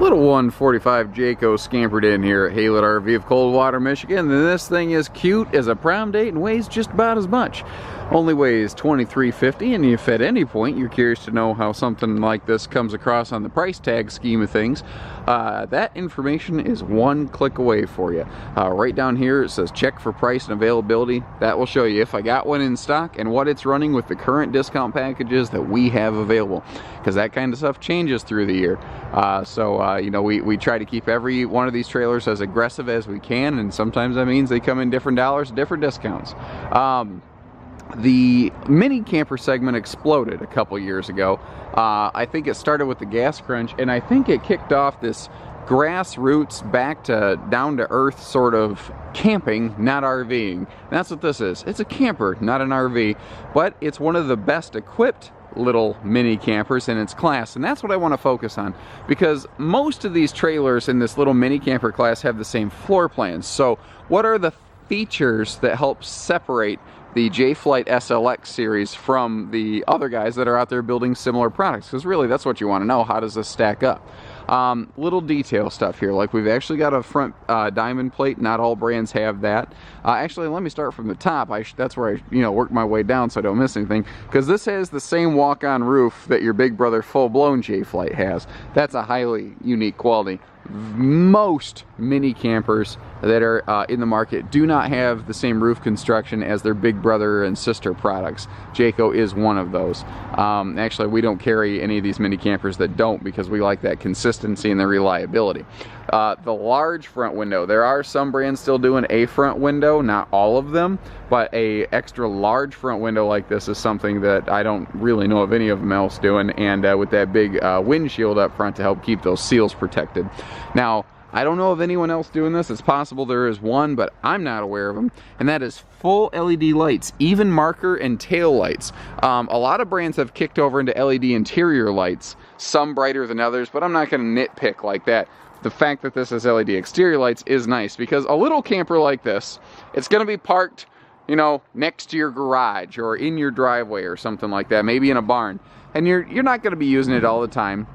Little 145 Jayco scampered in here at Haylett RV of Coldwater, Michigan, and this thing is cute as a prom date and weighs just about as much. Only weighs 2350, and if at any point you're curious to know how something like this comes across on the price tag scheme of things, that information is one click away for you. Right down here it says check for price and availability. That will show you if I got one in stock and what it's running with the current discount packages that we have available, because that kind of stuff changes through the year. You know, we try to keep every one of these trailers as aggressive as we can, and sometimes that means they come in different dollars, different discounts. The mini camper segment exploded a couple years ago. I think it started with the gas crunch, and I think it kicked off this grassroots back to down to earth sort of camping, not RVing. And that's what this is. It's a camper, not an RV, but it's one of the best equipped little mini campers in its class, and that's what I want to focus on, because most of these trailers in this little mini camper class have the same floor plans. So what are the features that help separate the J-Flight SLX series from the other guys that are out there building similar products? Because really that's what you want to know. How does this stack up? Little detail stuff here, like we've actually got a front diamond plate. Not all brands have that. Actually, let me start from the top. That's where I work my way down so I don't miss anything, because this has the same walk-on roof that your big brother full-blown J-Flight has. That's a highly unique quality. Most mini campers that are in the market do not have the same roof construction as their big brother and sister products. Jayco is one of those. Actually, we don't carry any of these mini campers that don't, because we like that consistency and the reliability. The large front window, there are some brands still doing a front window, not all of them, but a extra large front window like this is something that I don't really know of any of them else doing, and with that big windshield up front to help keep those seals protected. Now, I don't know of anyone else doing this. It's possible there is one, but I'm not aware of them. And that is full LED lights, even marker and tail lights. A lot of brands have kicked over into LED interior lights, some brighter than others, but I'm not going to nitpick like that. The fact that this is LED exterior lights is nice, because a little camper like this, it's going to be parked, next to your garage or in your driveway or something like that, maybe in a barn. And you're not going to be using it all the time.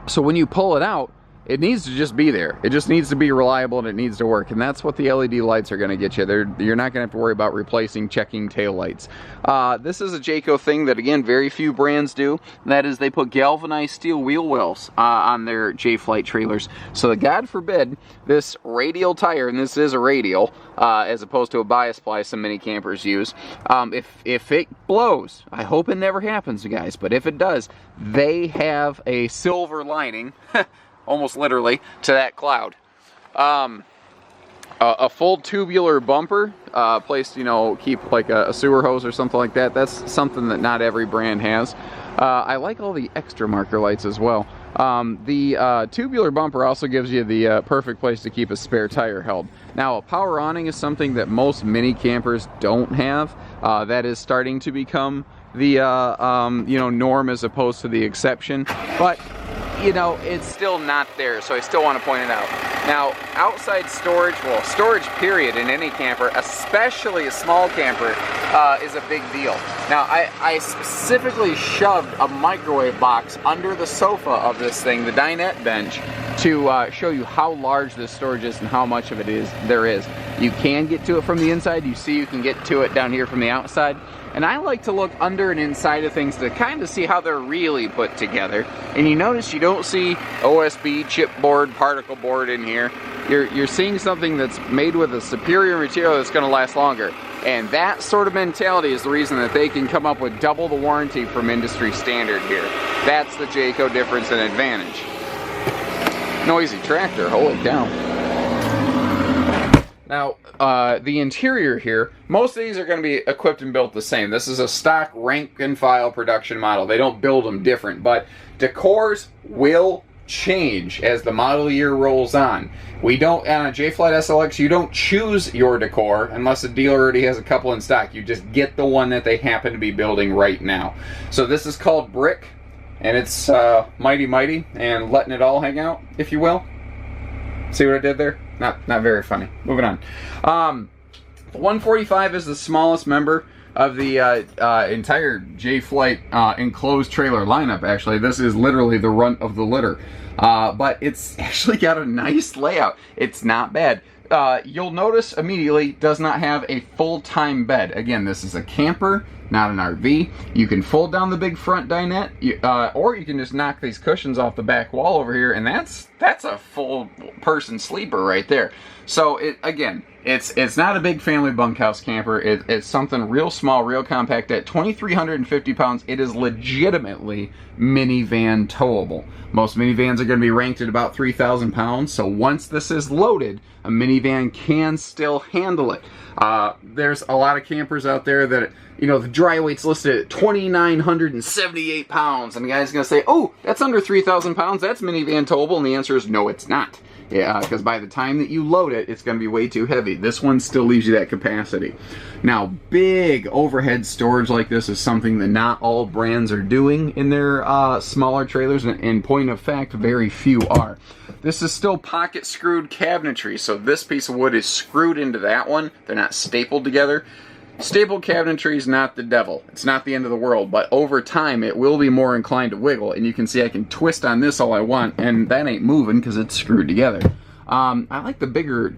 So when you pull it out, it needs to just be there. It just needs to be reliable, and it needs to work. And that's what the LED lights are going to get you. You're not going to have to worry about replacing checking tail lights. This is a Jayco thing that, again, very few brands do. And that is they put galvanized steel wheel wells on their J-Flight trailers. So that, God forbid, this radial tire, and this is a radial, as opposed to a bias ply some mini campers use, if it blows, I hope it never happens, guys, but if it does, they have a silver lining, almost literally, to that cloud. A full tubular bumper placed, keep like a sewer hose or something like that. That's something that not every brand has. I like all the extra marker lights as well. The tubular bumper also gives you the perfect place to keep a spare tire held. Now, a power awning is something that most mini campers don't have. That is starting to become the norm as opposed to the exception, but it's still not there, so I still want to point it out. Now, outside storage, well, storage period in any camper, especially a small camper, is a big deal. Now, I specifically shoved a microwave box under the sofa of this thing, the dinette bench, to show you how large this storage is and how much of it there is. You can get to it from the inside. You see you can get to it down here from the outside. And I like to look under and inside of things to kind of see how they're really put together. And you notice you don't see OSB, chipboard, particle board in here. You're seeing something that's made with a superior material that's going to last longer. And that sort of mentality is the reason that they can come up with double the warranty from industry standard here. That's the Jayco difference and advantage. Noisy tractor, holy cow. Now, the interior here, most of these are going to be equipped and built the same. This is a stock rank and file production model. They don't build them different, but decors will change as the model year rolls on. We don't, on a J-Flight SLX, you don't choose your decor unless the dealer already has a couple in stock. You just get the one that they happen to be building right now. So this is called brick, and it's mighty, and letting it all hang out, if you will. See what I did there? Not very funny. Moving on. 145 is the smallest member. of the entire J-Flight enclosed trailer lineup, actually. This is literally the runt of the litter. But it's actually got a nice layout. It's not bad. You'll notice immediately does not have a full-time bed. Again, this is a camper, not an RV. You can fold down the big front dinette, or you can just knock these cushions off the back wall over here, and that's a full-person sleeper right there. So it's not a big family bunkhouse camper. It's something real small, real compact. At 2,350 pounds, it is legitimately minivan towable. Most minivans are going to be ranked at about 3,000 pounds, so once this is loaded, a minivan can still handle it. There's a lot of campers out there that, you know, the dry weight's listed at 2,978 pounds, and the guy's going to say, oh, that's under 3,000 pounds, that's minivan towable, and the answer is no, it's not. Yeah, because by the time that you load it, it's going to be way too heavy. This one still leaves you that capacity. Now, big overhead storage like this is something that not all brands are doing in their smaller trailers, and in point of fact, very few are. This is still pocket screwed cabinetry, so this piece of wood is screwed into that one. They're not stapled together. Stapled cabinetry is not the devil. It's not the end of the world, but over time it will be more inclined to wiggle, and you can see I can twist on this all I want, and that ain't moving because it's screwed together. I like the bigger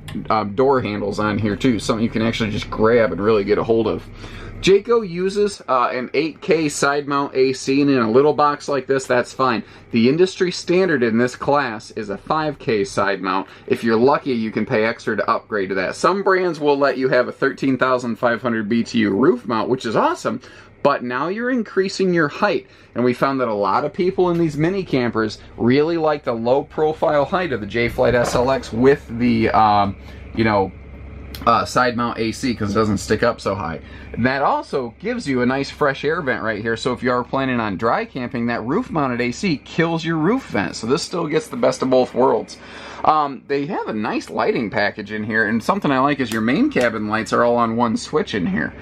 door handles on here too, something you can actually just grab and really get a hold of. Jayco uses an 8K side mount AC, and in a little box like this, that's fine. The industry standard in this class is a 5K side mount. If you're lucky, you can pay extra to upgrade to that. Some brands will let you have a 13,500 BTU roof mount, which is awesome, but now you're increasing your height. And we found that a lot of people in these mini campers really like the low profile height of the J-Flight SLX with the, side mount AC, because it doesn't stick up so high. And that also gives you a nice fresh air vent right here, so if you are planning on dry camping, that roof mounted AC kills your roof vent, so this still gets the best of both worlds. They have a nice lighting package in here, and something I like is your main cabin lights are all on one switch in here.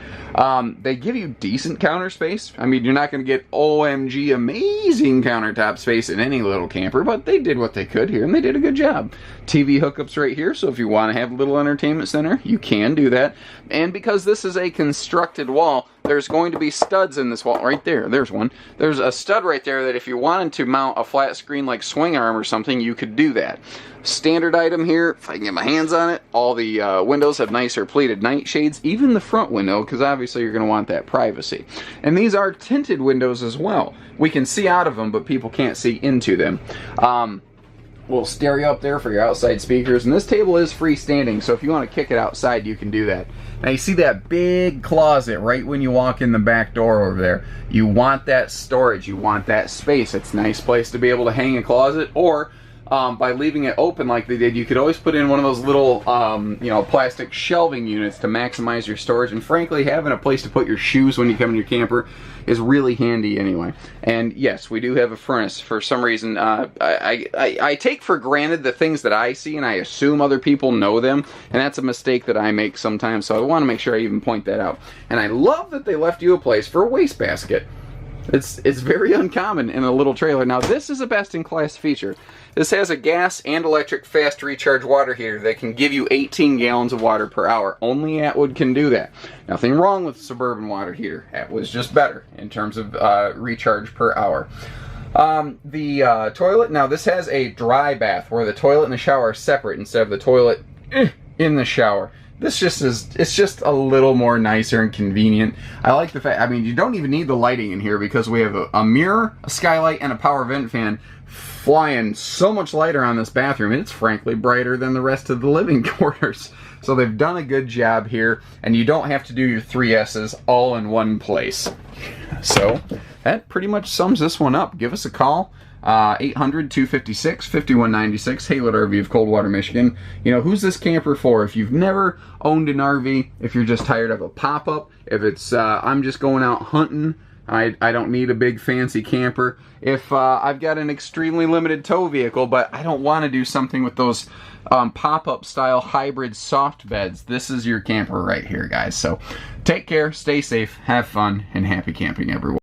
They give you decent counter space. I mean, you're not going to get OMG amazing countertop space in any little camper, but they did what they could here, and they did a good job. TV hookups right here, so if you want to have a little entertainment center, you can do that. And because this is a constructed wall, there's going to be studs in this wall right there. There's one. There's a stud right there that if you wanted to mount a flat screen like swing arm or something, you could do that. Standard item here, if I can get my hands on it, all the windows have nicer pleated nightshades, even the front window, because obviously you're going to want that privacy. And these are tinted windows as well. We can see out of them, but people can't see into them. Little stereo up there for your outside speakers, and this table is freestanding, so if you want to kick it outside, you can do that. Now you see that big closet right when you walk in the back door over there. You want that storage, you want that space. It's a nice place to be able to hang a closet, or by leaving it open like they did, you could always put in one of those little plastic shelving units to maximize your storage. And frankly, having a place to put your shoes when you come in your camper is really handy anyway. And yes, we do have a furnace. For some reason, I take for granted the things that I see, and I assume other people know them, and that's a mistake that I make sometimes, so I want to make sure I even point that out. And I love that they left you a place for a wastebasket. It's very uncommon in a little trailer. Now this is a best-in-class feature. This has a gas and electric fast recharge water heater that can give you 18 gallons of water per hour. Only Atwood can do that. Nothing wrong with the Suburban water heater. Atwood's just better in terms of recharge per hour. The toilet, now this has a dry bath where the toilet and the shower are separate instead of the toilet in the shower. This just is, it's just a little more nicer and convenient. I like the fact, I mean, you don't even need the lighting in here because we have a mirror, a skylight, and a power vent fan flying so much lighter on this bathroom. It's frankly brighter than the rest of the living quarters. So they've done a good job here, and you don't have to do your 3 S's all in one place. So that pretty much sums this one up. Give us a call. 800-256-5196, Haylett RV of Coldwater, Michigan. You know, who's this camper for? If you've never owned an RV, if you're just tired of a pop-up, if it's, I'm just going out hunting, I don't need a big fancy camper. If I've got an extremely limited tow vehicle, but I don't want to do something with those pop-up style hybrid soft beds, this is your camper right here, guys. So take care, stay safe, have fun, and happy camping, everyone.